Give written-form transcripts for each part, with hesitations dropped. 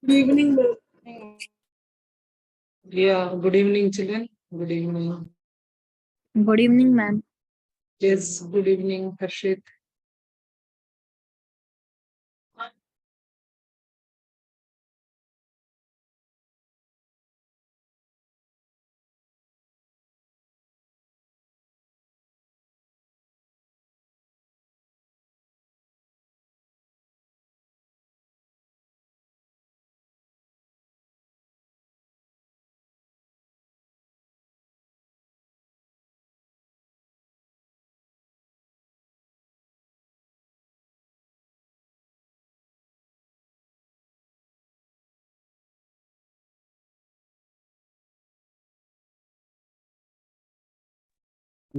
Good evening, ma'am. Yeah, good evening, children. Good evening. Good evening, ma'am. Yes, good evening, Harshit.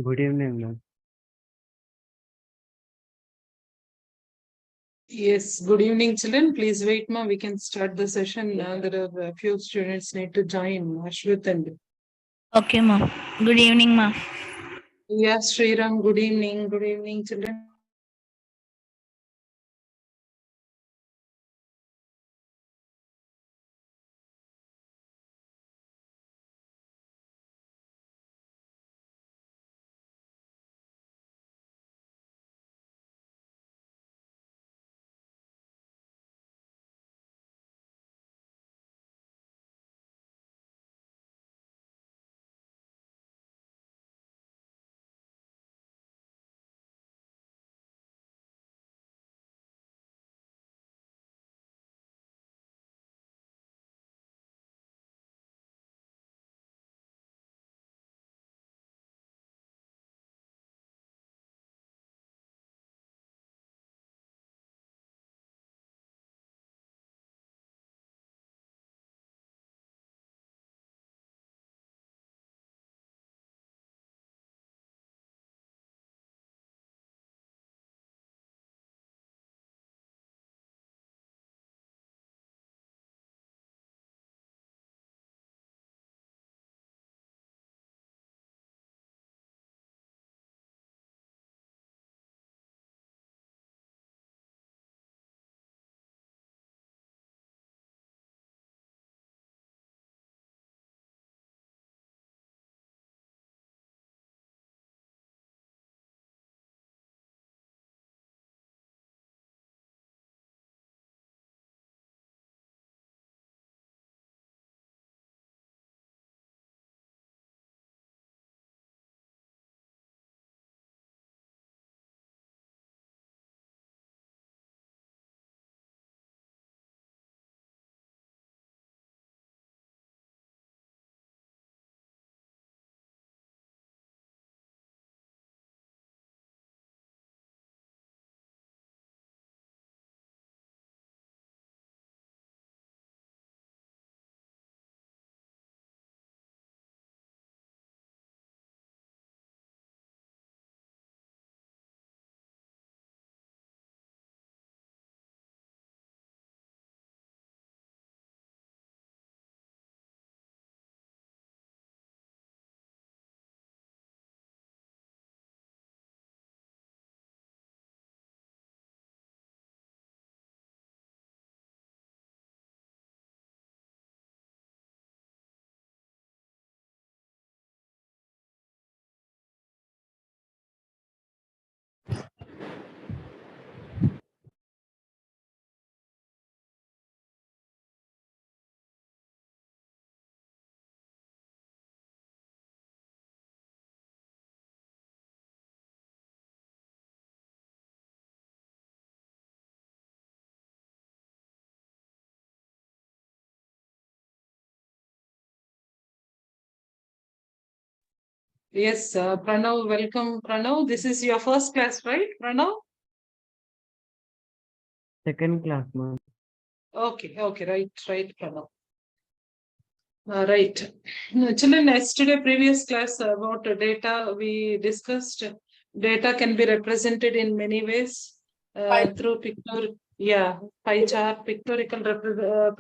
Good evening, ma'am. Yes, good evening, children. Please wait, ma. We can start the session. There are a few students need to join. Ashwit and Okay, ma'am. Good evening, ma'am. yes, Sriram. Good evening. Good evening, children. Yes, Pranav, welcome, Pranav. This is your first class, right, Pranav? Second class, ma'am. Okay, right, Pranav. Right. Children, yesterday previous class about data, we discussed data can be represented in many ways through pie chart, pictorial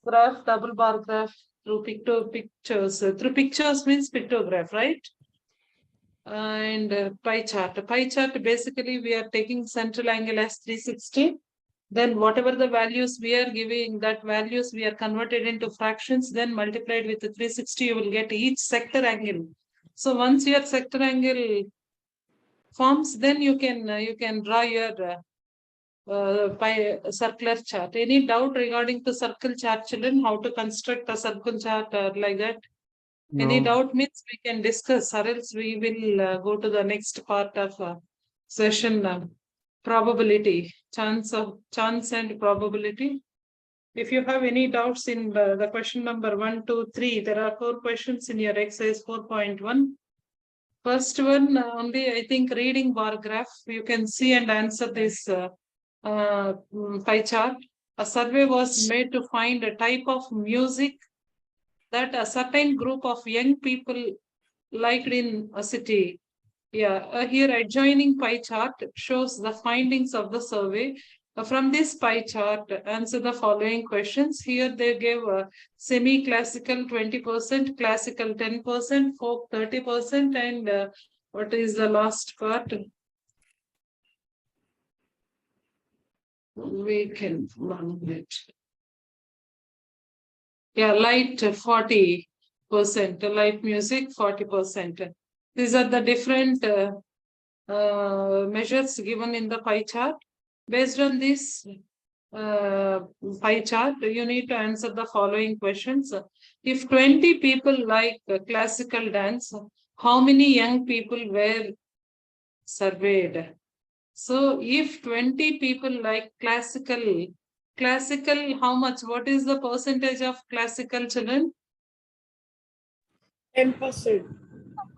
graph, double bar graph, through pictures. Through pictures means pictograph, right? And pie chart. Pie chart, basically, we are taking central angle as 360 Then whatever the values we are giving, that values we are converted into fractions, then multiplied with the 360, you will get each sector angle. So once your sector angle forms, then you can draw your by circular chart. Any doubt regarding the circle chart, children? How to construct a circle chart like that? Any No. doubt means we can discuss, or else we will go to the next part of session. Probability, chance and probability. If you have any doubts in the question number 1, 2, 3, there are 4 questions in your exercise 4.1. First one only, I think, reading bar graph. You can see and answer this pie chart. A survey was made to find a type of music that a certain group of young people liked in a city. Yeah, here adjoining pie chart shows the findings of the survey. From this pie chart, answer the following questions. Here they gave semi-classical 20%, classical 10%, folk 30%, and what is the last part? We can run it. Yeah, light 40%, light music 40%. These are the different measures given in the pie chart. Based on this pie chart, you need to answer the following questions. If 20 people like classical dance, how many young people were surveyed? So if 20 people like classical, how much? What is the percentage of classical children? 10%.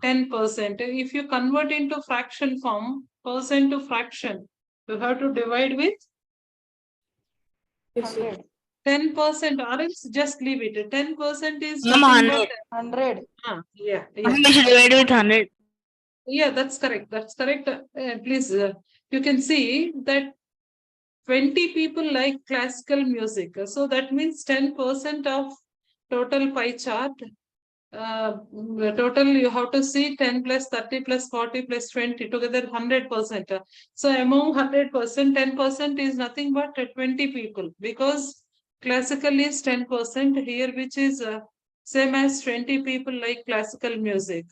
10%. If you convert into fraction form, percent to fraction, you have to divide with 10%, or else just leave it. 10% is nothing but 100. yeah. We should divide with 100. Yeah, that's correct. That's correct. Please, you can see that 20 people like classical music. So that means 10% of total pie chart. Total you have to see 10 plus 30 plus 40 plus 20 together 100%. So among 100%, 10% is nothing but 20 people, because classical is 10% here, which is same as 20 people like classical music.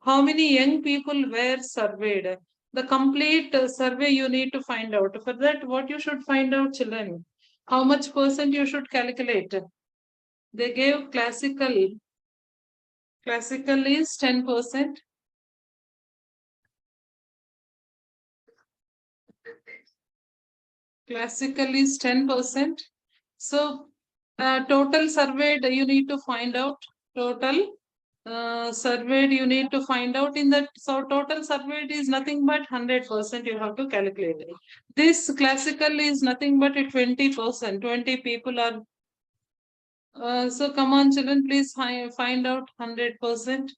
How many young people were surveyed? The complete survey you need to find out. For that, what you should find out, children? How much percent you should calculate? They gave classical. Classical is 10%. Classical is 10%. So total surveyed you need to find out. Total surveyed you need to find out in that. So total surveyed is nothing but 100%. You have to calculate it. This classical is nothing but a 20%. 20 people are. So come on, children, please find out 100%.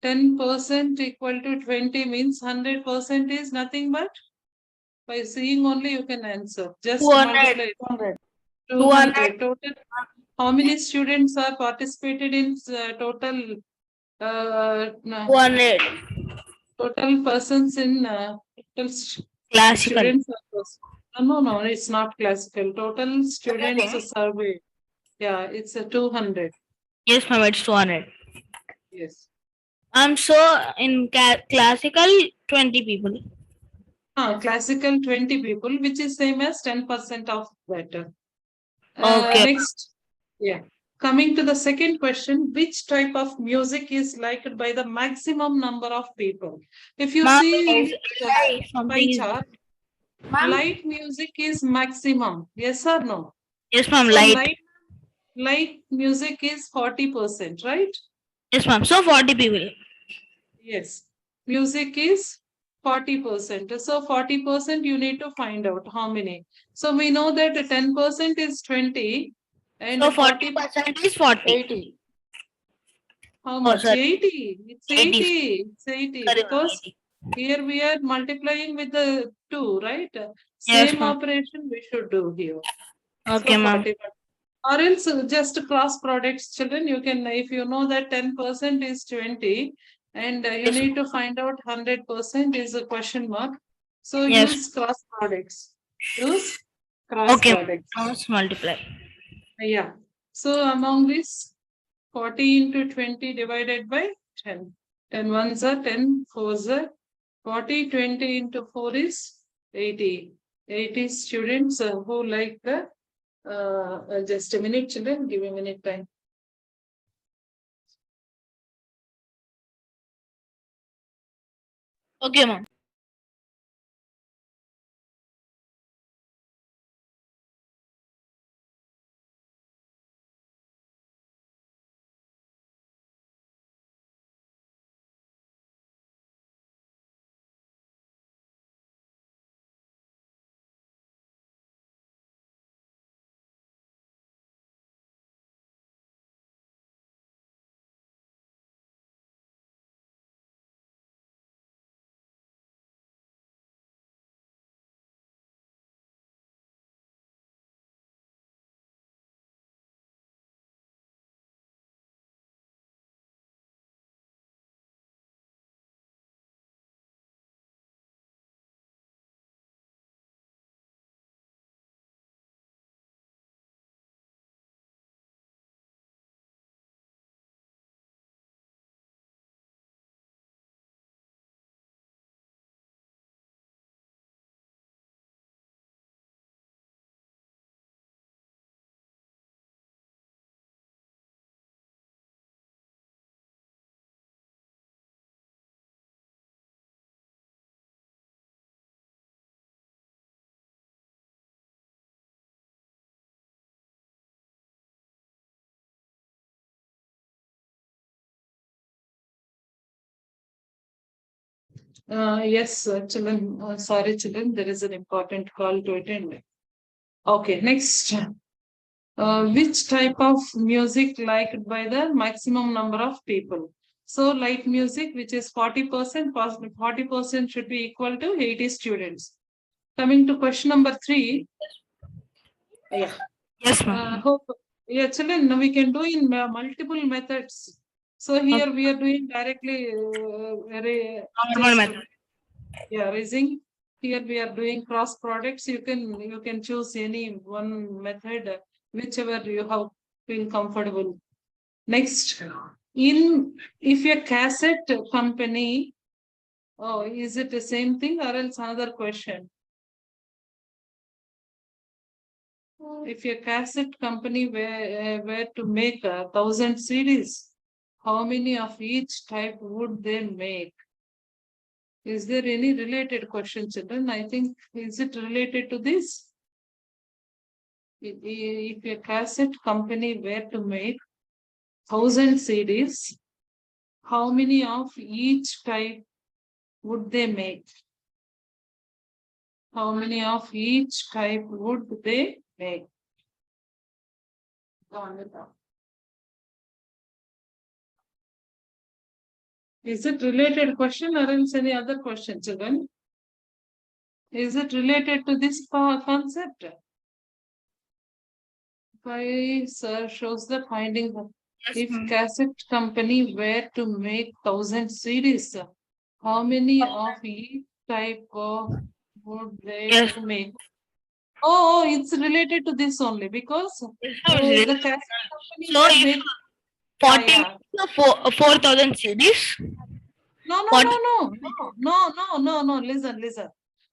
10% equal to 20 means 100% is nothing but, by seeing only you can answer. Just 200. multiply 200. Total. How many students are participated in total? 200. Total persons in total Classical. students. No, it's not classical. Total students survey. Yeah, it's a 200. Yes, ma'am, it's 200. Yes. So in classical, 20 people. Classical 20 people, which is same as 10% of that. Okay. Next, yeah. Coming to the second question, which type of music is liked by the maximum number of people? If you Ma'am, see light, pie something is- chart, light music is maximum. Yes or no? Yes, ma'am, So light. light music is 40%, right? Yes, ma'am. So 40 people. Yes. Music is 40%. So 40% you need to find out how many. So we know that 10% is 20 and So 40% is 40. 80. how much? sorry. 80. It's 80. 80. It's 80 Sorry, because 80. here we are multiplying with the 2, right? Yes, Same ma'am. operation we should do here. Okay, So ma'am. 40. Or else just cross products, children. You can, if you know that 10% is 20 and you Yes. need to find out 100% is a question mark. So Yes. use cross products. Use cross Okay. product. Cross multiply. Yeah. So among this 40 into 20 divided by 10. 10 ones are 10 fours are 40, 20 into 4 is 80. 80 students who like the just a minute, children, give a minute time. Okay, ma'am. Yes, children. Sorry, children. There is an important call to attend. Okay, next. Which type of music liked by the maximum number of people? So light music, which is 40%, 40% should be equal to 80 students. Coming to question number 3. Yeah. Yes, ma'am. Hope, yeah, children, now we can do in multiple methods. So here we are doing directly Normal method. yeah, raising. Here we are doing cross products. You can choose any one method, whichever you have feel comfortable. Next, if a cassette company, oh, is it the same thing or else another question? If a cassette company were to make 1,000 CDs, how many of each type would they make? Is there any related question, children? I think, is it related to this? If a cassette company were to make 1,000 CDs, how many of each type would they make? How many of each type would they make? Is it related question or else any other question, children? Is it related to this concept? Why sir shows the finding if cassette company were to make 1,000 CDs, how many of each type of would they make? Oh, it's related to this only because the cassette company So were if make 40 yeah. means 4,000 CDs. No. Listen.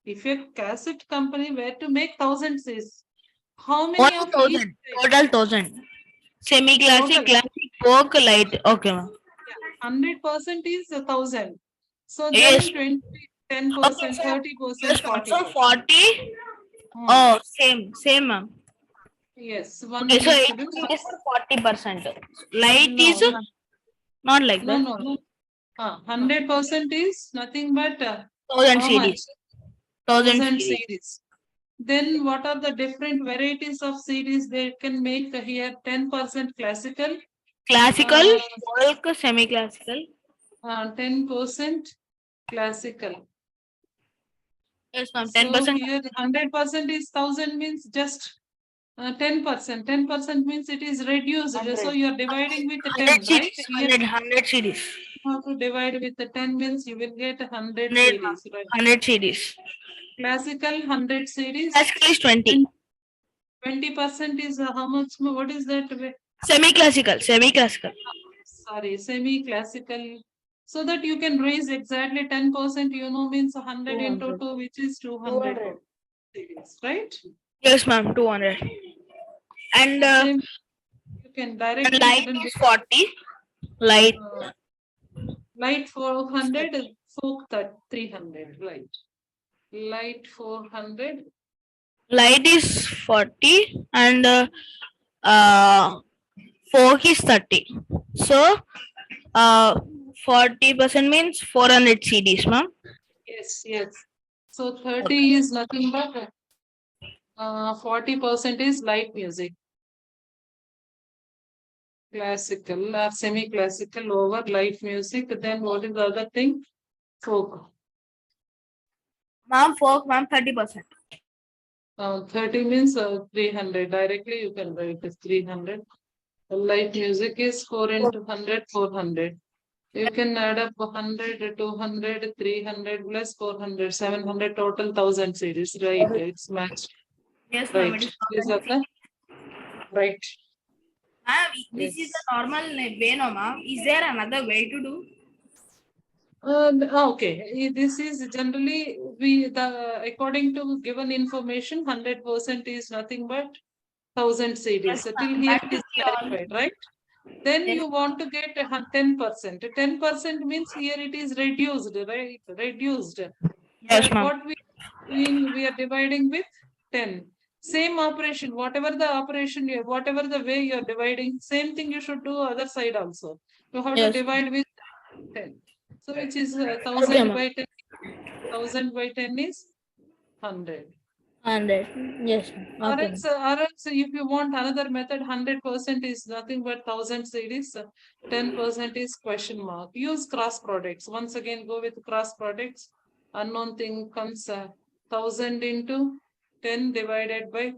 If a cassette company were to make 1,000 CDs, how many of each 1,000. type? Total 1,000. Semi-classic, Total. classic, folk, light. Okay, ma'am. 100% is 1,000. So Yes. then 20, 10%, Okay, so 30%, yes, ma'am. 40%. So 40. Hmm. Oh, same, ma'am. Yes, one Okay, so minute, it children. is 40%. Light No, is not like that. no. 100% is nothing but 1,000 how much? series. 1,000 1,000 series. series. Then what are the different varieties of series they can make here? 10% classical. Classical, folk, semi-classical. 10% classical. Yes, ma'am. So 10%. here 100% is 1,000 means just 10%. 10% means it is reduced. 100. So you are dividing with the 100 10, right? series. Here 100 series. you have to divide with the 10 means you will get 100 100, series. Right? 100 series. Classical 100 series. Classical is 20. 20% is how much? What is that? Semi-classical. Semi-classical. Sorry, semi-classical. So that you can raise exactly 10%, means 100 into 2, which is 200 series, right? Yes, ma'am. 200. And Same, you can directly light is 40. Light. Light 400, folk 300, light 400. Light is 40 and folk is 30. So 40% means 400 CDs, ma'am. Yes. So 30 is nothing but 40% is light music. Classical or semi-classical over light music. Then what is the other thing? Folk. Ma'am, folk, ma'am, 30%. 30 means 300. Directly you can write it 300. Light music is 4 into 100, 400. You can add up 100, 200, 300 plus 400, 700, total 1000 series, right? It's matched. Yes, ma'am. Right. It is Is that the right? ma'am, this is Yes. the normal way, no, ma'am. Is there another way to do? Okay. This is generally according to given information, 100% is nothing but 1000 series. So till here it is clarified, right? Then you want to get 10%. 10% means here it is reduced, right? Reduced. Yes, But ma'am. what we are dividing with 10. Same operation, whatever the operation, whatever the way you are dividing, same thing you should do other side also. You have to Yes. divide with 10. So which is 1000 Okay, ma'am. by 10. 1000 by 10 is 100. 100. Yes, ma'am. Okay. Or else if you want another method, 100% is nothing but 1000 series, 10% is question mark. Use cross products. Once again, go with cross products. Unknown thing comes 1000 into 10 divided by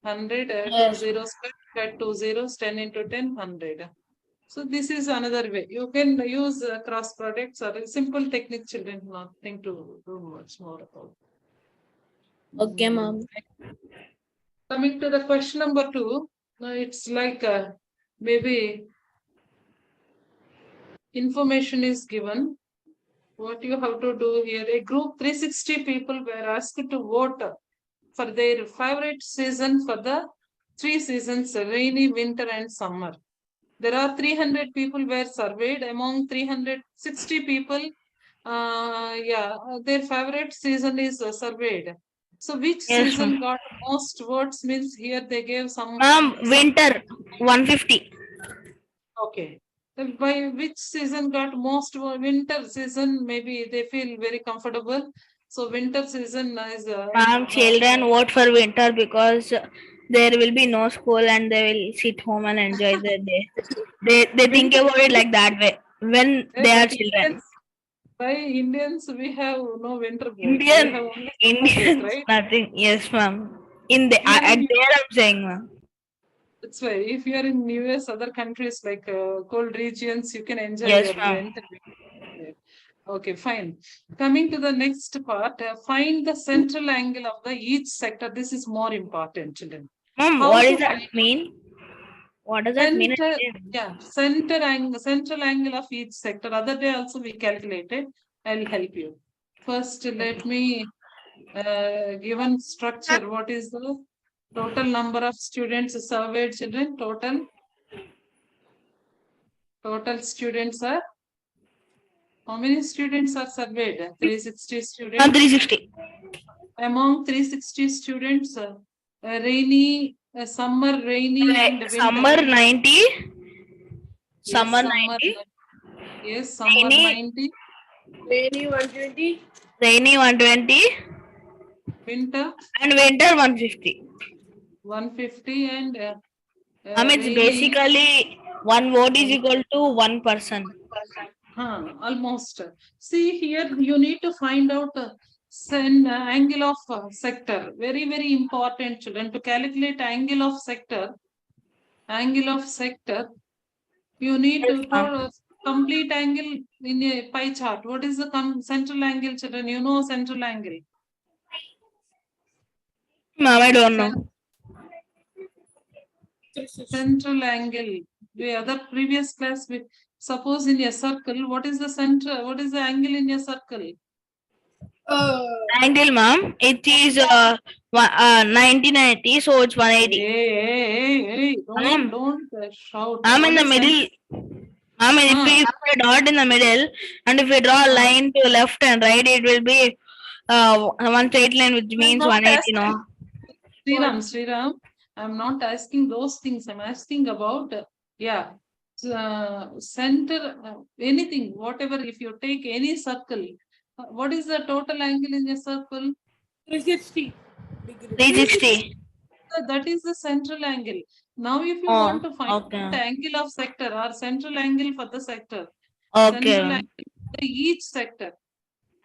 100, Yes. 2 zeros, cut 2 zeros, 10 into 10, 100. So this is another way. You can use cross products or a simple technique, children, nothing to do much more about. Okay, ma'am. Coming to the question number 2, it's like maybe information is given. What you have to do here, a group 360 people were asked to vote for their favorite season for the 3 seasons, rainy, winter and summer. There are 300 people were surveyed. Among 360 people, their favorite season is surveyed. So which Yes, season ma'am. got most votes? Means here they gave some. Ma'am, winter 150. Okay. Then by which season got most winter season? Maybe they feel very comfortable. So winter season is. Ma'am, children vote for winter because there will be no school and they will sit home and enjoy their day. They think about it like that way when they are children. By Indians, we have no winter break. Indian, We have only summer break, Indians, right? nothing. Yes, ma'am. In the Here at in there, I'm saying, ma'am. That's why if you are in US, other countries like cold regions, you can enjoy Yes, your ma'am. winter. Okay, fine. Coming to the next part, find the central angle of the each sector. This is more important, children. Ma'am, How what to does that mean? What does that mean? Central angle of each sector. Other day also we calculated. I'll help you. First, let me given structure. What is the total number of students surveyed? Children, total students are. How many students are surveyed? 360 students. 360. Among 360 students, rainy, summer, rainy, and winter. Summer 90. Yes, Summer 90. Yes, summer Rainy. 90. Rainy 120. Rainy 120. Winter And winter 150. 150 and It's rainy, basically one vote is equal to one person. almost. See here, you need to find out angle of sector. Very, very important, children. To calculate angle of sector, you need to put complete angle in a pie chart. What is the central angle, children? You know central angle. Ma'am, I don't know. Central angle. The other previous class, we suppose in a circle, what is the center? What is the angle in a circle? Angle, ma'am. It is 1990, so it's 180. Hey, Ma'am. don't shout. I'm What in the is middle. I mean, if we put a dot in the middle, and if we draw a line to left and right, it will be one straight line, which means not 180. No. Sriram, I'm not asking those things. I'm asking about, center, anything, whatever. If you take any circle, what is the total angle in a circle? 360. 360. That is the central angle. Now, if you Oh, want to find okay. the angle of sector or central angle for the sector, Okay. central angle for each sector.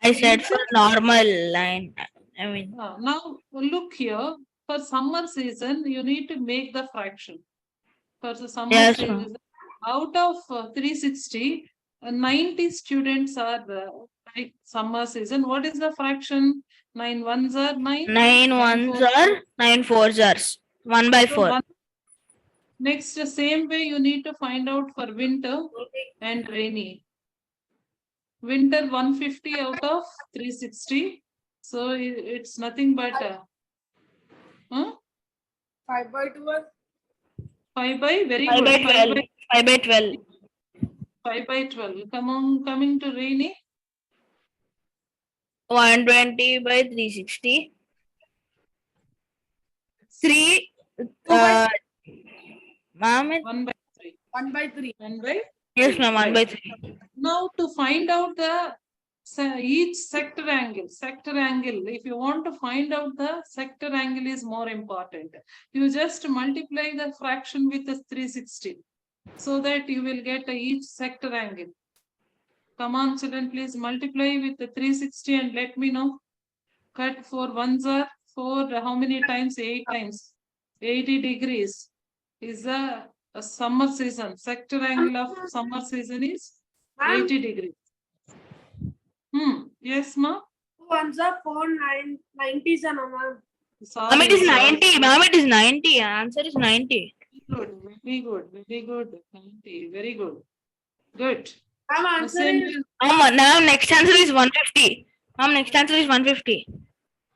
I said for normal line. I mean, now look here. For summer season, you need to make the fraction. For the summer yes, season, ma'am. out of 360, 90 students are like summer season. What is the fraction? 9 ones are 9. 9 ones are 9 fours are 1 by 4. Next, the same way you need to find out for winter and rainy. Winter 150 out of 360. So it's nothing but 5 by 12. 5 by very 5 good. by 12. 5 by 12. 5 by 12. Coming to rainy. 120 by 360. 3. Ma'am. 1 by 3. 1 by 3. 1 by Yes, ma'am. 1 by 3. Now to find out the each sector angle, if you want to find out the sector angle is more important. You just multiply the fraction with the 360 so that you will get each sector angle. Come on, children, please multiply with the 360 and let me know. Cut 4 ones are 4. How many times? 8 times. 80 degrees is a summer season. Sector angle of summer season is 80 degrees. Yes, ma. 2 ones are 4, 90s and ma'am. Ma'am, it is 90. Ma'am, it is 90. Answer is 90. Very good. 90. Very good. Good. Ma'am, answer is. Now next answer is 150. Ma'am, next answer is 150.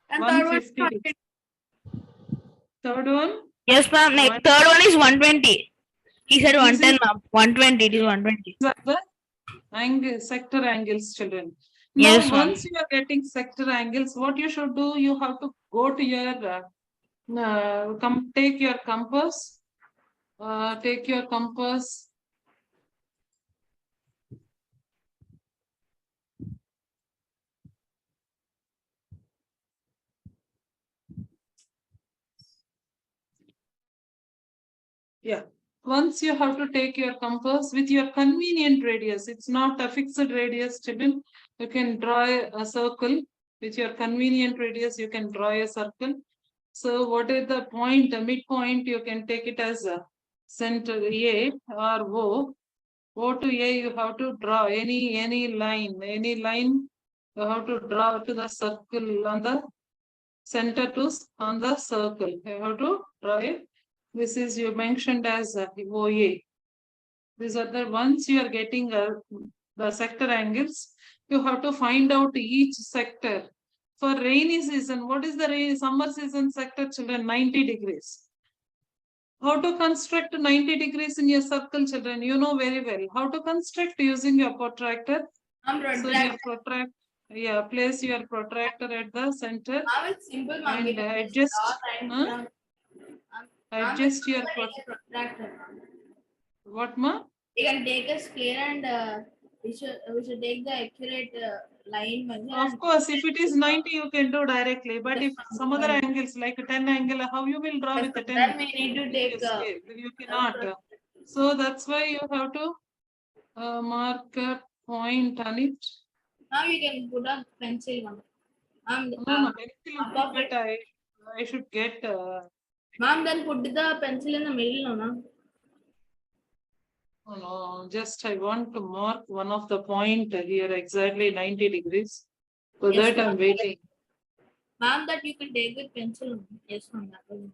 And 150. Third one? Yes, ma'am. Next third one is 120. He said 110, ma'am. 120. It is 120. The sector angles, children. Now, Yes, once you are getting sector angles, what you should do, you have to go to your take your compass. Take your compass. Yeah. Once you have to take your compass with your convenient radius. It's not a fixed radius, children. You can draw a circle with your convenient radius. You can draw a circle. So what is the point, the midpoint? You can take it as a center A or O. O to A, you have to draw any line. You have to draw to the circle on the center to on the circle. You have to draw it. This is you mentioned as OA. These are the ones you are getting the sector angles. You have to find out each sector. For rainy season, what is the summer season sector, children? 90 degrees. How to construct 90 degrees in your circle, children? You know very well. How to construct using your protractor? So your place your protractor at the center and adjust your protractor. What, ma? You can take a scale and we should take the accurate line. Of course, if it is 90, you can do directly. But if some other angles like a 10 angle, how you will draw with the 10? Then we need to take you cannot. So that's why you have to mark a point on it. Now you can put a pencil one. No, but I should get. Ma'am, then put the pencil in the middle, no? No, just I want to mark one of the point here exactly 90 degrees. So Yes, that I'm waiting. Ma'am, that you can take with pencil. Yes, ma'am. That will.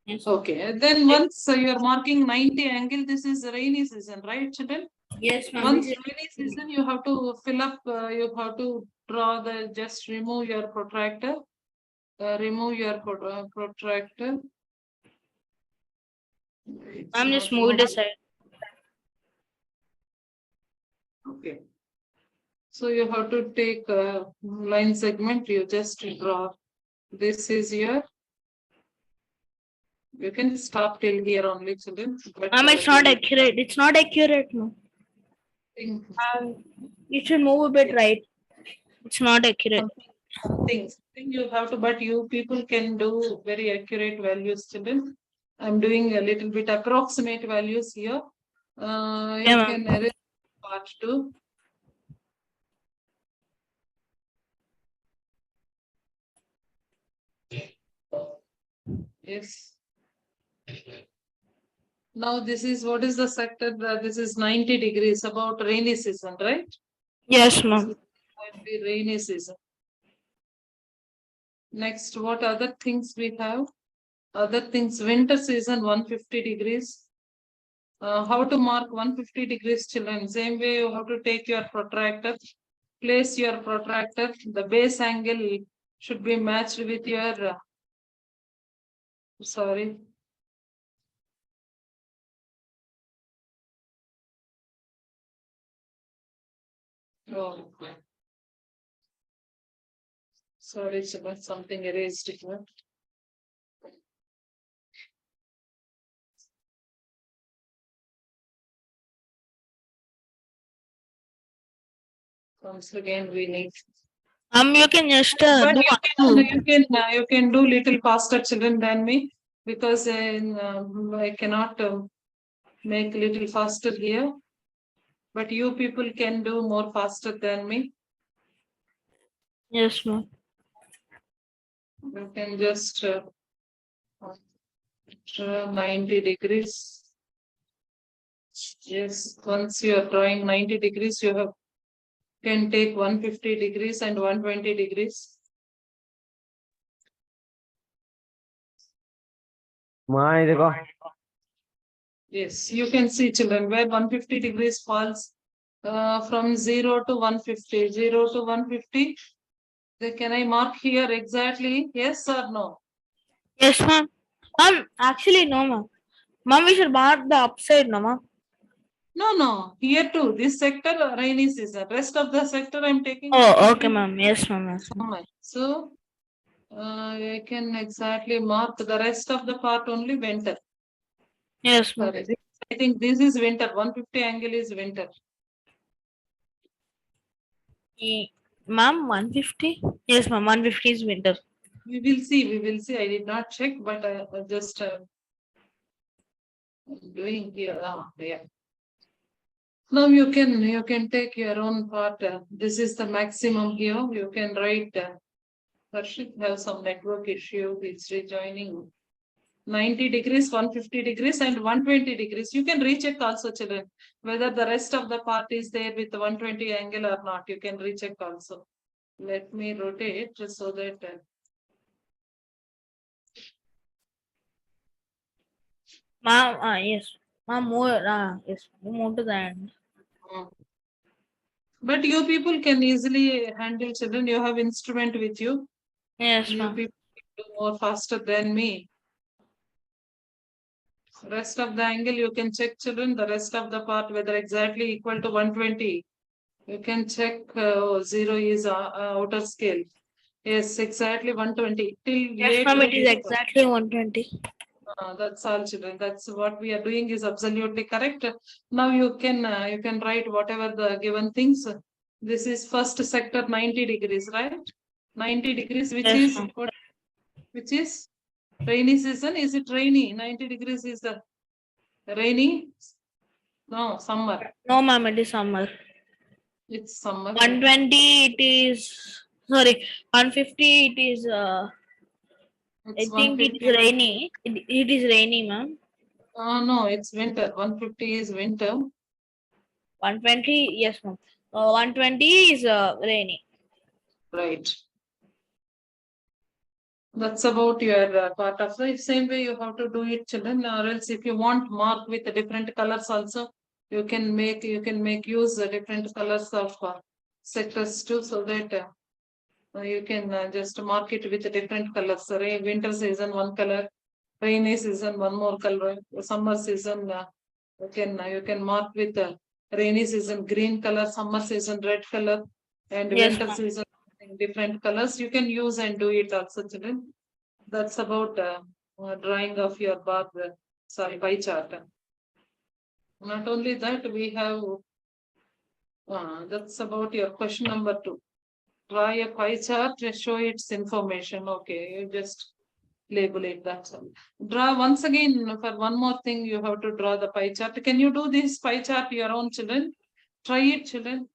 Yes. Okay, and then once you are marking 90 angle, this is rainy season, right, children? Yes, ma'am. Once rainy season, you have to fill up, you have to draw the, just remove your protractor. Remove your protractor. It's I'm just not moved moving. aside. Okay. So you have to take a line segment, you just draw. This is your, you can stop till here only, children. But, It's not accurate. It's not accurate, no. You should move a bit right. It's not accurate. Something you have to, but you people can do very accurate values, children. I'm doing a little bit approximate values here. You Yeah, ma'am. can erase part 2. Yes. Now this is, what is the sector? This is 90 degrees, about rainy season, right? Yes, ma'am. Might be rainy season. Next, what other things we have? Other things, winter season 150 degrees. How to mark 150 degrees, children? Same way you have to take your protractor, place your protractor. The base angle should be matched with your, sorry. Oh, sorry, children, something erased here. Once again, we need. You can just But do you can do little faster, children, than me, because I cannot make little faster here. But you people can do more faster than me. Yes, ma'am. You can just 90 degrees. Yes, once you are drawing 90 degrees, you have can take 150 degrees and 120 degrees. Yes, you can see, children, where 150 degrees falls from 0 to 150. 0 to 150. Can I mark here exactly? Yes or no? Yes, ma'am. Actually, no, ma'am. Ma'am, we should mark the upside, no, ma'am. No. Here too. This sector, rainy season. Rest of the sector, I'm taking. Oh, okay, ma'am. Yes, ma'am. Yes, ma'am. Summer. So, I can exactly mark the rest of the part only winter. Yes, ma'am. Sorry. I think this is winter. 150 angle is winter. Ma'am, 150? Yes, ma'am. 150 is winter. We will see. We will see. I did not check, but I just doing here. Yeah. Now you can take your own part. This is the maximum here. You can write. Harshit have some network issue. It's rejoining. 90 degrees, 150 degrees, and 120 degrees. You can recheck also, children, whether the rest of the part is there with 120 angle or not. You can recheck also. Let me rotate so that. Ma'am, yes. Ma'am, more, yes, move to the end. But you people can easily handle, children. You have instrument with you. Yes, You ma'am. people do more faster than me. Rest of the angle you can check, children. The rest of the part whether exactly equal to 120. You can check 0 is outer scale. Yes, exactly 120. Till Yes, ma'am. It is exactly 120. That's all, children. That's what we are doing is absolutely correct. Now you can write whatever the given things. This is first sector 90 degrees, right? 90 degrees, which Yes, is ma'am. what? Which is rainy season. Is it rainy? 90 degrees is the rainy? No, summer. No, ma'am. It is summer. It's summer. 120. It is. Sorry. 150. It is. I It's think it 150. is rainy. It is rainy, ma'am. No, it's winter. 150 is winter. 120. Yes, ma'am. 120 is rainy. Right. That's about your part of the same way you have to do it, children. Or else, if you want mark with different colors also, you can make use different colors of sectors too, so that you can just mark it with different colors. So, winter season one color, rainy season one more color, summer season you can mark with rainy season green color, summer season red color, and Yes, winter ma'am. season different colors. You can use and do it also, children. That's about drawing of your bar, pie chart. Not only that, we have that's about your question number 2. Draw a pie chart to show its information. Okay, you just label it. That's all. Draw once again for one more thing. You have to draw the pie chart. Can you do this pie chart your own, children? Try it, children.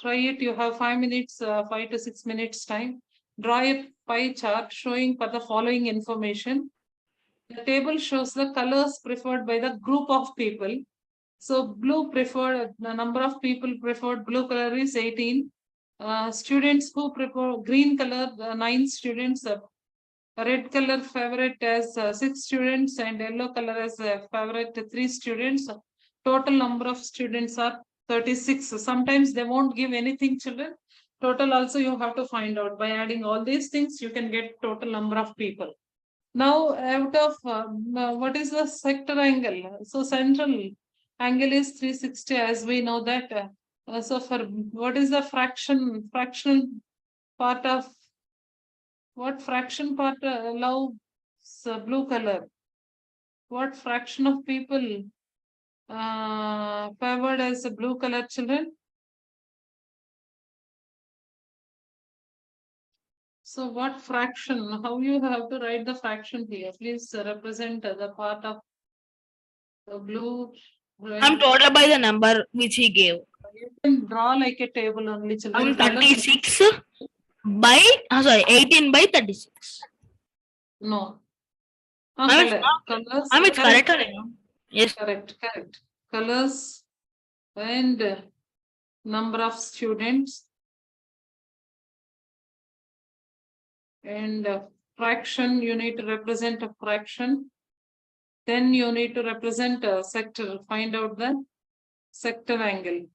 Try it. You have 5 minutes, 5 to 6 minutes time. Draw a pie chart showing for the following information. The table shows the colors preferred by the group of people. So blue preferred, the number of people preferred blue color is 18. Students who prefer green color, 9 students. Red color favorite as 6 students and yellow color as favorite 3 students. Total number of students are 36. Sometimes they won't give anything, children. Total also you have to find out. By adding all these things, you can get total number of people. Now, out of what is the sector angle? So central angle is 360, as we know that. So for what is the fractional part of what fraction part allows blue color? What fraction of people favored as a blue color, children? So what fraction? How you have to write the fraction here? Please represent the part of the blue. I'm told by the number which he gave. You can draw like a table only, children. 36 by 18 by 36. No. Ma'am, Colors. it's correct. Yes. Correct. Colors and number of students and fraction. You need to represent a fraction. Then you need to represent a sector. Find out the sector angle.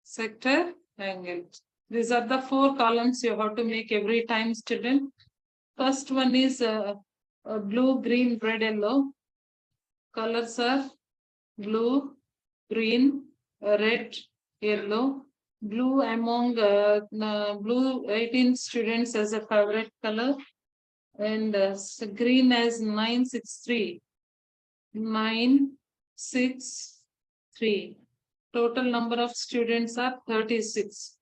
Sector angle. These are the 4 columns you have to make every time, student. First one is blue, green, red, yellow. Colors are blue, green, red, yellow. Blue among blue 18 students as a favorite color, and green as 963. 963. Total number of students are 36.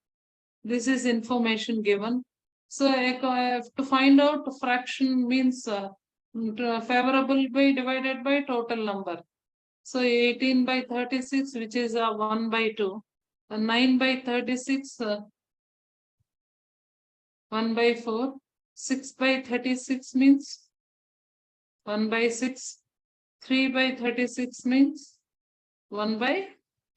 This is information given. So to find out fraction means favorable by divided by total number. So 18 by 36, which is 1 by 2. 9 by 36, 1 by 4. 6 by 36 means 1 by 6. 3 by 36 means 1 by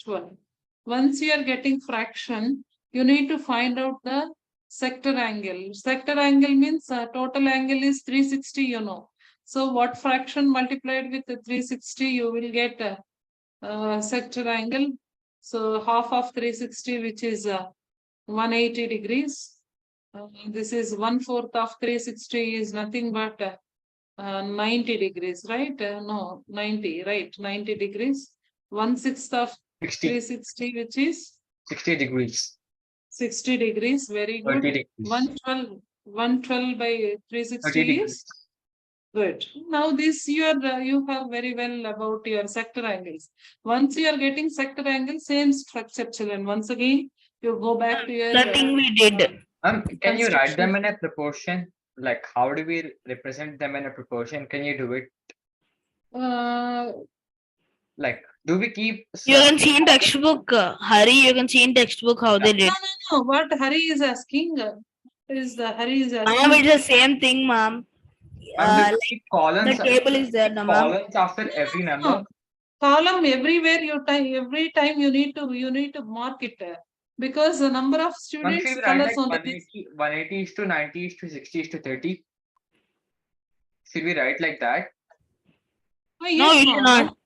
12. Once you are getting fraction, you need to find out the sector angle. Sector angle means total angle is 360, you know. So what fraction multiplied with the 360, you will get sector angle. So half of 360, which is 180 degrees. This is 1/4 of 360 is nothing but 90 degrees, right? No, 90, right? 90 degrees. 1/6 of 360, which is 60 degrees. 60 degrees. Very good. 30 degrees. 112 by 360 is good. Now this you have very well about your sector angles. Once you are getting sector angle, same structure, children. Once again, you go back to your. Nothing we did. Can you write them in a proportion? Like, how do we represent them in a proportion? Can you do it? Like, do we keep? You can see in textbook, Hari. You can see in textbook how they did. No. What Hari is asking Hari is asking. Ma'am, it's the same thing, ma'am. Keep columns. The table is there, no, ma'am. Columns after every number. Column everywhere you time every time you need to mark it. because the number of Ma'am, students should we write colors like only. 180 is to 90 is to 60 is to 30? Should we write like that? Oh, No, yes, you should no. not.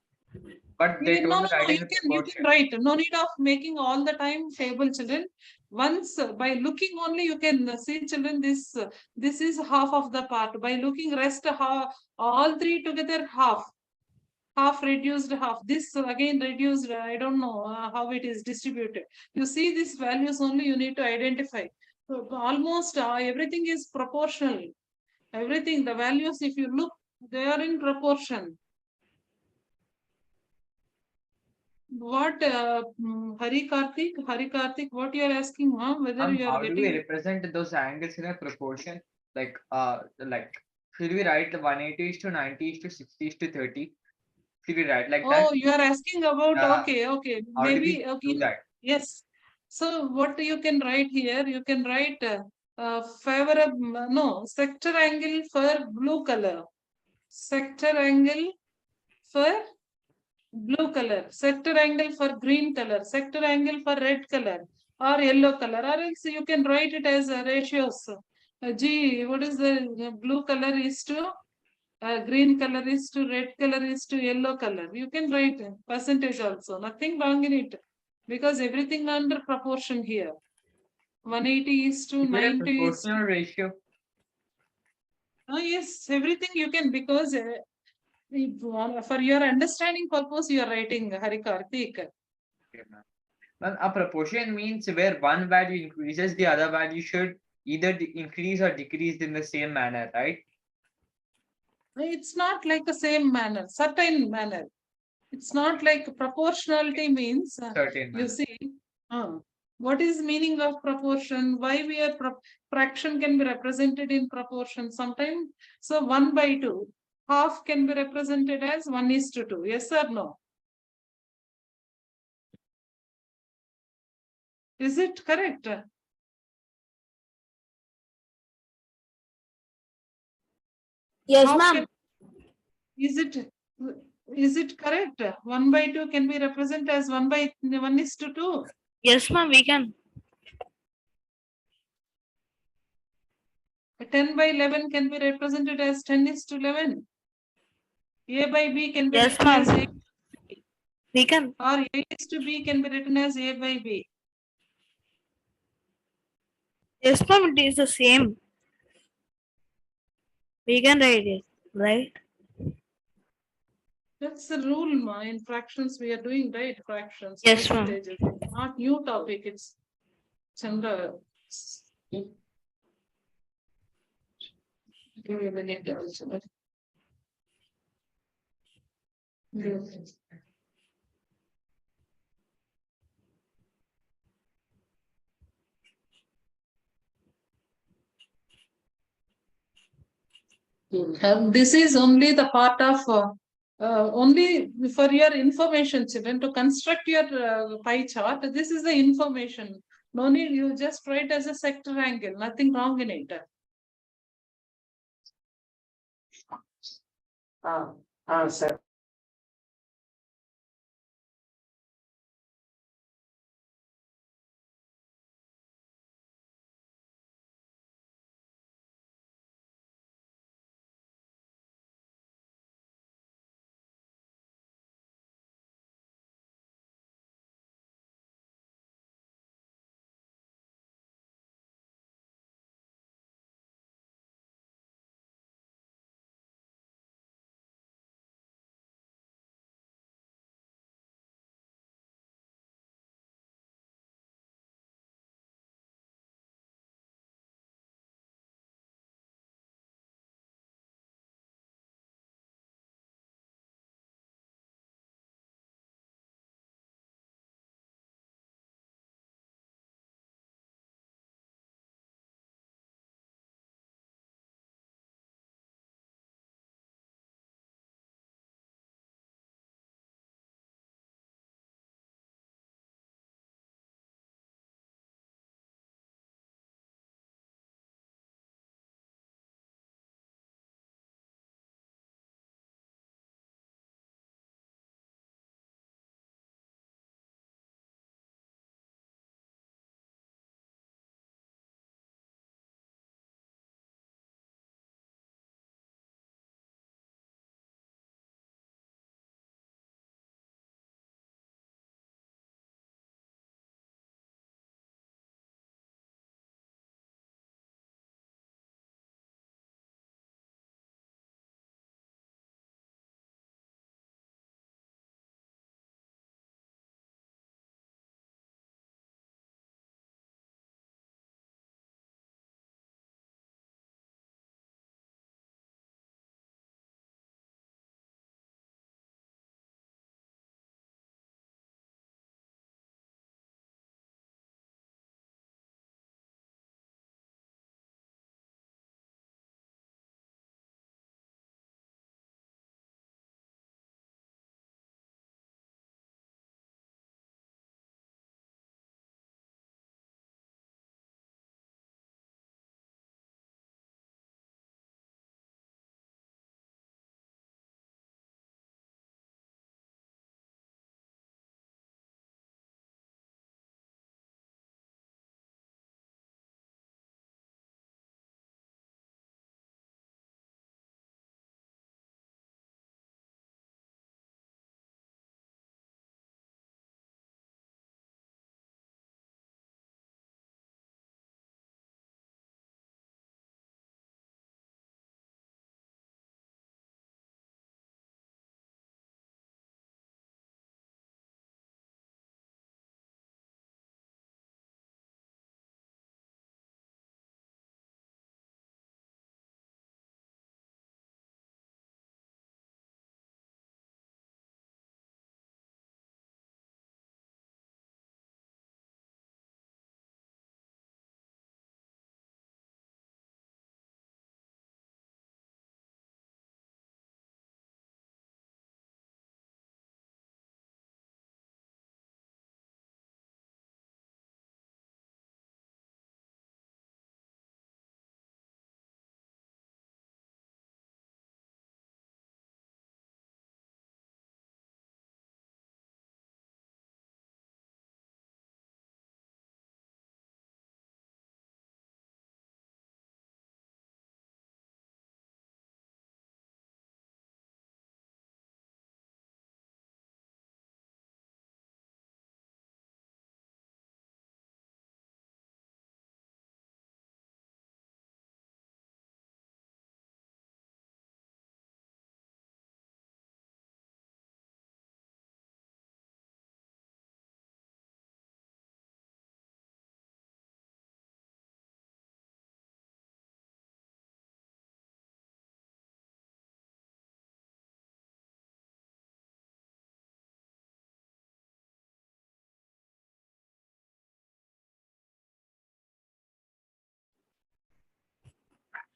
But they No, told no, me write no, in the you can proportion. write. No need of making all the time table, children. Once by looking only, you can see, children, this is half of the part. By looking rest, half, all three together, half reduced, half. This again reduced. I don't know how it is distributed. You see these values only. You need to identify. So almost everything is proportional. Everything, the values, if you look, they are in proportion. What Hari Karthik, what you are asking, ma'am? Whether you are How do we getting represent those angles in a proportion? Like should we write the 180 is to 90 is to 60 is to 30? Should we write like that? oh, you are asking about Yeah. okay, How do maybe we okay, do that? yes. So what you can write here? You can write favorable no sector angle for blue color, sector angle for blue color, sector angle for green color, sector angle for red color or yellow color, or else you can write it as ratios. G, what is the blue color is to green color is to red color is to yellow color. You can write percentage also. Nothing wrong in it because everything under proportion here. 180 is to Is it a 90 is to, proportional ratio? yes, everything you can because for your understanding purpose you are writing Hari Karthik. Okay, ma'am. Well, a proportion means where one value increases, the other value should either increase or decrease in the same manner, right? It's not like the same manner, certain manner. It's not like proportionality means Certain you manner. see what is meaning of proportion, why we are fraction can be represented in proportion sometimes. So 1/2 half can be represented as 1:2. Yes or no? Is it correct? Yes, Half ma'am. can- is it correct? 1/2 can be represented as 1/1:2. Yes, ma'am. We can. 10/11 can be represented as 10:11. A by B can be Yes, written as A, ma'am. We can. or A:B can be written as A by B. Yes, ma'am. It is the same. We can write it, right? That's the rule, ma. In fractions, we are doing right fractions, Yes, ma'am. percentages. Not new topic. It's Chandra. Give me a minute also. This is only the part of only for your information, children, to construct your pie chart. This is the information. No need, you just write as a sector angle, nothing wrong in it. Sir.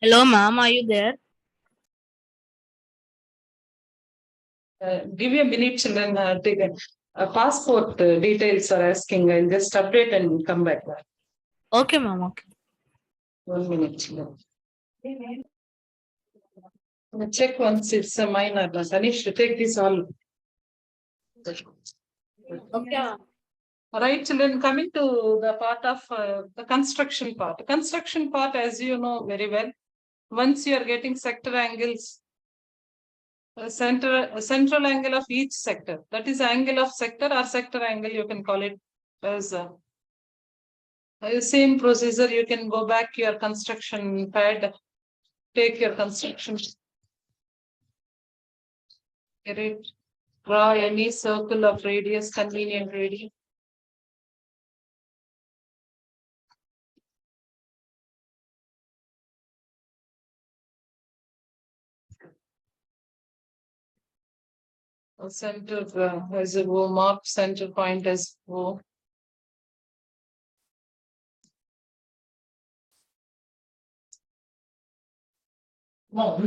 Hello, ma'am. Are you there? Give me a minute, children. Take a passport details are asking. I'll just update and come back. Okay, ma'am. Okay. 1 minute, children. Check once it's a minor. Anish, take this all. Okay. All right, children, coming to the part of the construction part. Construction part, as you know very well, once you are getting sector angles, central angle of each sector, that is angle of sector or sector angle, you can call it as same procedure. You can go back your construction pad, take your construction, get it, draw any circle of radius, convenient radius. Center as a O, mark center point as O. No,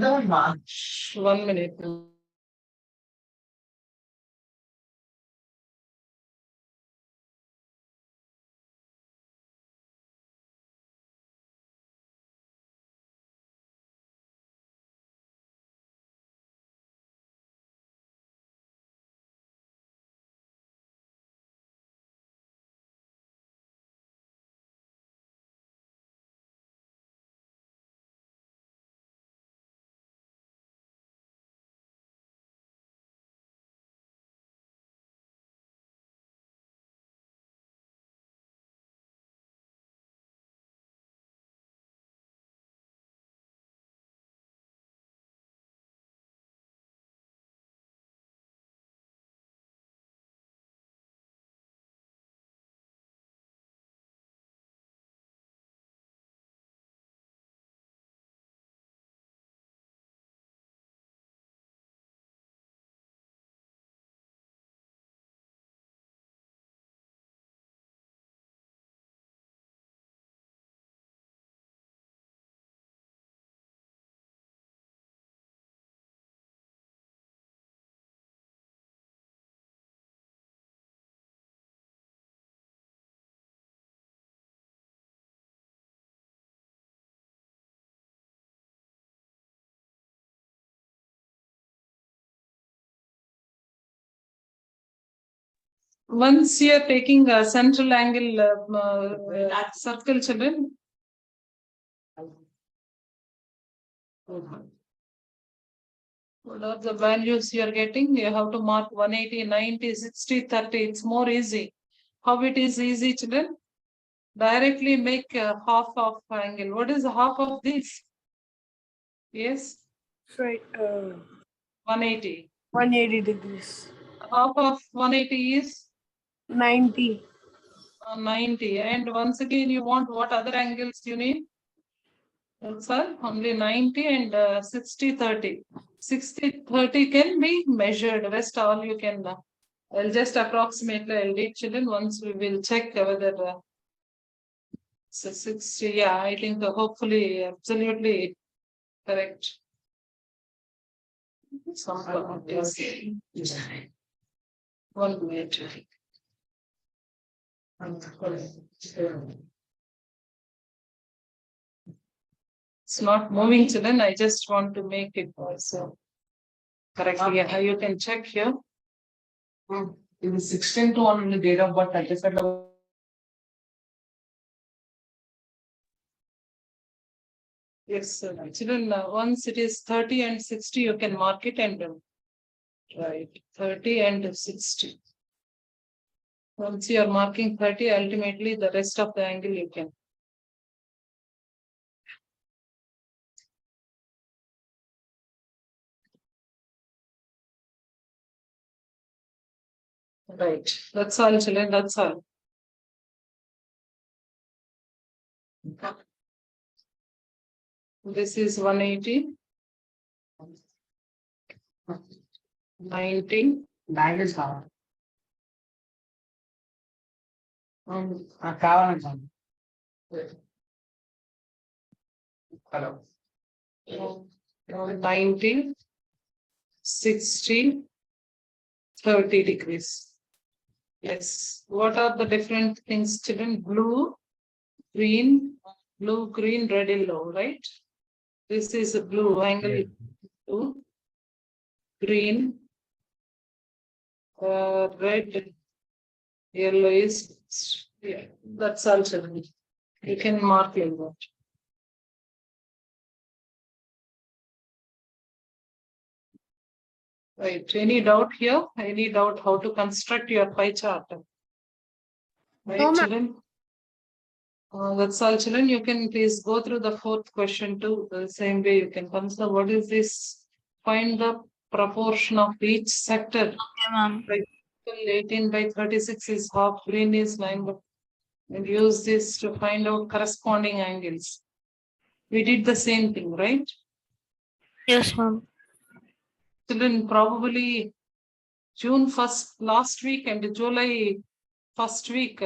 1 minute. Once you are taking a central angle circle, children. What are the values you are getting? You have to mark 180, 90, 60, 30. It's more easy. How it is easy, children? Directly make half of angle. What is the half of this? Yes, Right. 180. 180 degrees. Half of 180 is 90. 90. And once again, you want what other angles you need? That's all, only 90 and 60, 30. 60, 30 can be measured. Rest all you can. I'll just approximately I'll read children once we will check whether so 60. Yeah, I think hopefully absolutely correct. Some is 1 minute. It's not moving, children. I just want to make it so correctly. Yeah, you can check here. It is 16 to on the date of birth. Yes, sir. Children, once it is 30 and 60, you can mark it and right 30 and 60. Once you are marking 30, ultimately the rest of the angle you can. Right. That's all, children. That's all. This is 180. 90. Bangles కావాలి. కావాలంటాను. Hello. 90, 60, 30 degrees. Yes. What are the different things, children? Blue, green, red, yellow, right? This is a blue angle. Yes. Blue, green, red, yellow is, yeah, that's all, children. You can mark like that. Right. Any doubt here? Any doubt how to construct your pie chart? Right, No, ma'am. children? That's all, children. You can please go through the fourth question too. The same way you can consider what is this? Find the proportion of each sector. Okay, ma'am. Like 18/36 is half, green is 9. And use this to find out corresponding angles. We did the same thing, right? Yes, ma'am. Children, probably June 1st last week and July 1st week.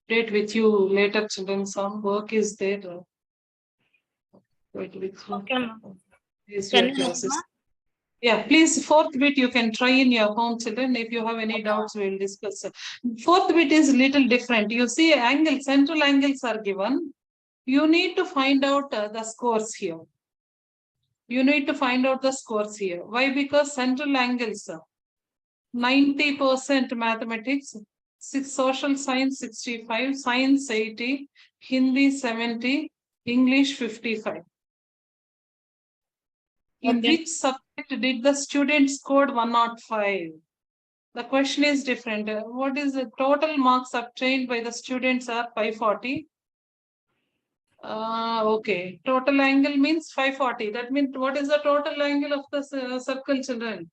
Date with you later, children. Some work is there. Wait with you. Okay, ma'am. Is Can your you help, classes. ma'am? Yeah, please, fourth bit you can try in your home, children. If you have any doubts, we'll discuss. Fourth bit is little different. You see angles, central angles are given. You need to find out the scores here. You need to find out the scores here. Why? Because central angles, 90% mathematics, social science 65, science 80, Hindi 70, English 55. In Okay. which subject did the student scored 105? The question is different. What is the total marks obtained by the students are 540? Okay. Total angle means 540. That means what is the total angle of the circle, children?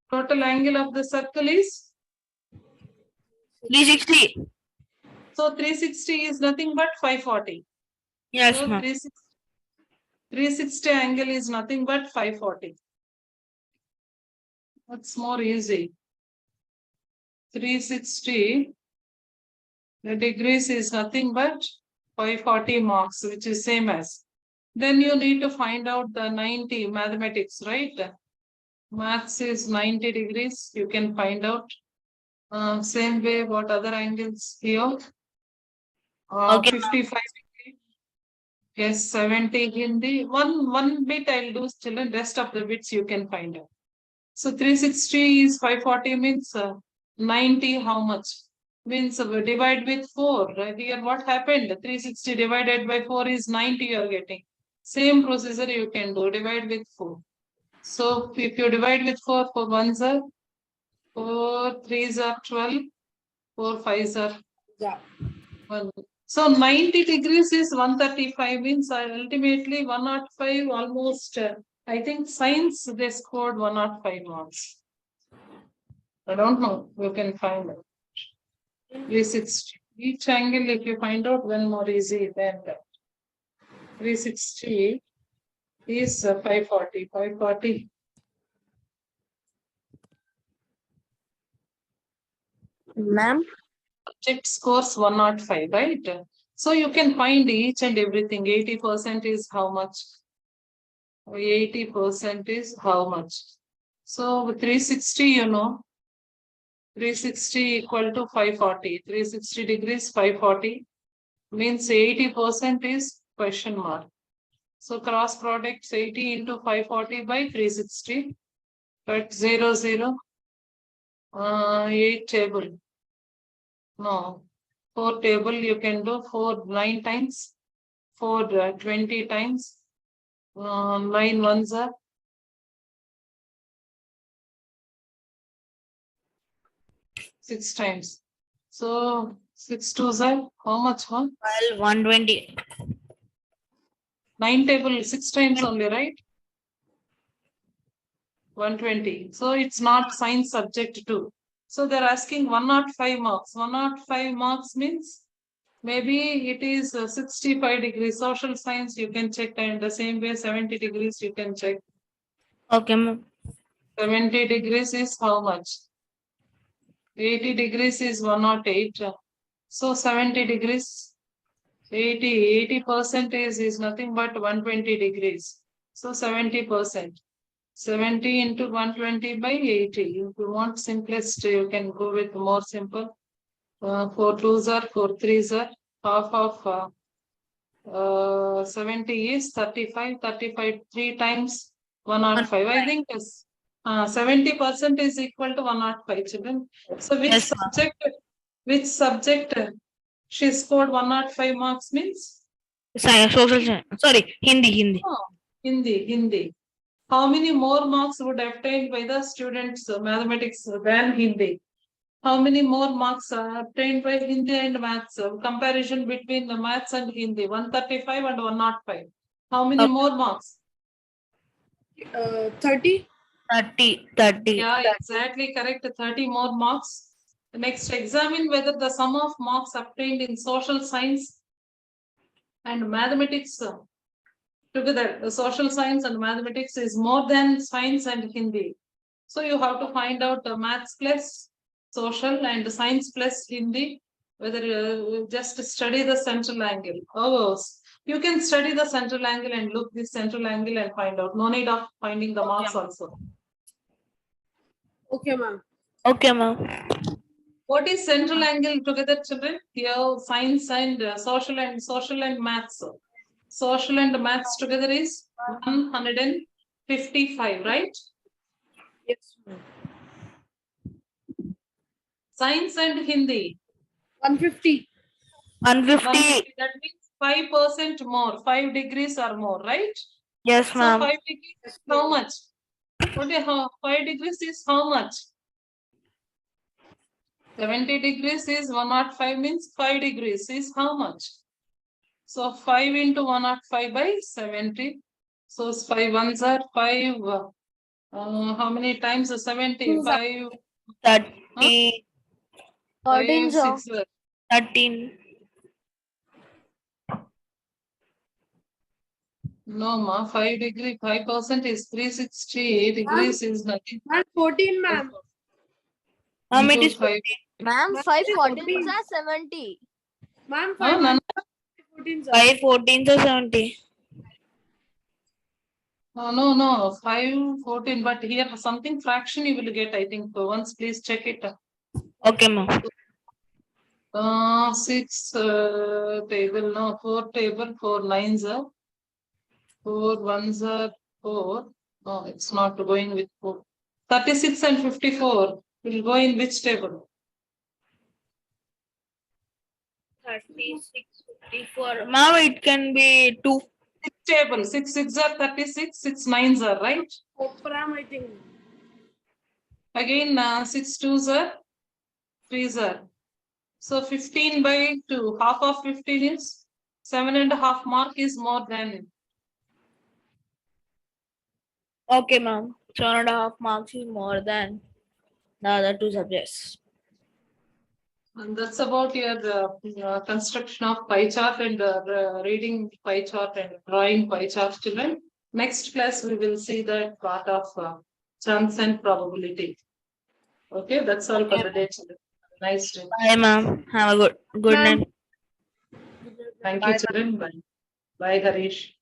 Total angle of the circle is? 360. So 360 is nothing but 540. Yes, So ma'am. 360 angle is nothing but 540. That's more easy. 360 degrees is nothing but 540 marks, which is same as. Then you need to find out the 90 mathematics, right? Maths is 90 degrees. You can find out. Same way, what other angles here? Okay. 55. Yes, 70 Hindi. One bit I'll do, children. Rest of the bits you can find out. So 360 is 540 means 90. How much? Means divide with 4. Right here, what happened? 360 divided by 4 is 90. You are getting. Same procedure you can do. Divide with 4. So if you divide with 4, 4 1s are 4 3s are 12. 4 5s are 1. So 90 degrees is 135 means ultimately 105 almost. I think science they scored 105 marks. I don't know. You can find it. 360. Each angle, if you find out, one more easy than that. 360 is 540. 540. Ma'am. Subject scores 105, right? So you can find each and everything. 80% is how much? 80% is how much? So 360, you know, 360 equal to 540. 360 degrees, 540 means 80% is question mark. So cross products 80 into 540 by 360. But 0, 0. 8 table. No. 4 table you can do 4 9 times. 4 20 times. 9 ones are 6 times. So 6 twos are how much? Huh? 120. 9 table 6 times only, right? 120. So it's not science subject too. So they're asking 105 marks. 105 marks means maybe it is 65 degrees. Social science you can check, and the same way 70 degrees you can check. Okay, ma'am. 70 degrees is how much? 80 degrees is 108. So 70 degrees 80% is nothing but 120 degrees. So 70%. 70 into 120 by 80. If you want simplest, you can go with more simple. 4 twos are 4 threes are half of 70 is 35. 35 3 times 105. I think yes. 70% is equal to 105, children. So which Yes, ma'am. subject she scored 105 marks means? Social science. Sorry, Hindi. Oh, Hindi. How many more marks would obtained by the students mathematics than Hindi? How many more marks are obtained by Hindi and maths? Comparison between the maths and Hindi, 135 and 105. How many Okay. more marks? 30. 30. Yeah, exactly correct. 30 more marks. Next, examine whether the sum of marks obtained in social science and mathematics together, the social science and mathematics is more than science and Hindi. So you have to find out the maths plus social and science plus Hindi, whether you just study the central angle. Oh, you can study the central angle and look this central angle and find out. No need of finding the marks also. Okay, ma'am. Okay, ma'am. What is central angle together, children? Here, science and social and maths. Social and maths together is 155, right? Yes, ma'am. Science and Hindi. 150. 150. That means 5% more, 5 degrees or more, right? Yes, So ma'am. 5 degrees is how much? What is 5 degrees is how much? 70 degrees is 105 means 5 degrees is how much? So 5 into 105 by 70. So 5 ones are 5. How many times? 75. 30. 5, 6. 13. No, ma, 5 degree, 5% is 360 degrees is nothing. Ma'am, 14, ma'am. Ma'am, it Into is 5. Ma'am, Ma'am, 5 it is 14s 14. are 70. Ma'am, Oh, none. 14s. 5 14s or 70. Oh, no, 5, 14. But here something fraction you will get, I think. So once please check it. Okay, ma'am. 6 table, no, 4 table, 4 lines are 4 ones are 4. No, it's not going with 4. 36 and 54 will go in which table? 36, 54. Ma'am, it can be 2. 6 table, 6 6 are 36, 6 9s are right. Ma'am, I think. Again, 6 2s are 3s are. So 15 by 2, half of 15 is 7.5 mark is more than. Okay, ma'am. 7.5 marks is more than the other 2 subjects. And that's about your construction of pie chart and reading pie chart and drawing pie chart, children. Next class, we will see the part of chance and probability. Okay, that's all for the day, children. Nice day. Bye, ma'am. Have a good Ma'am. night. Thank you, children. Bye. Bye, Harish.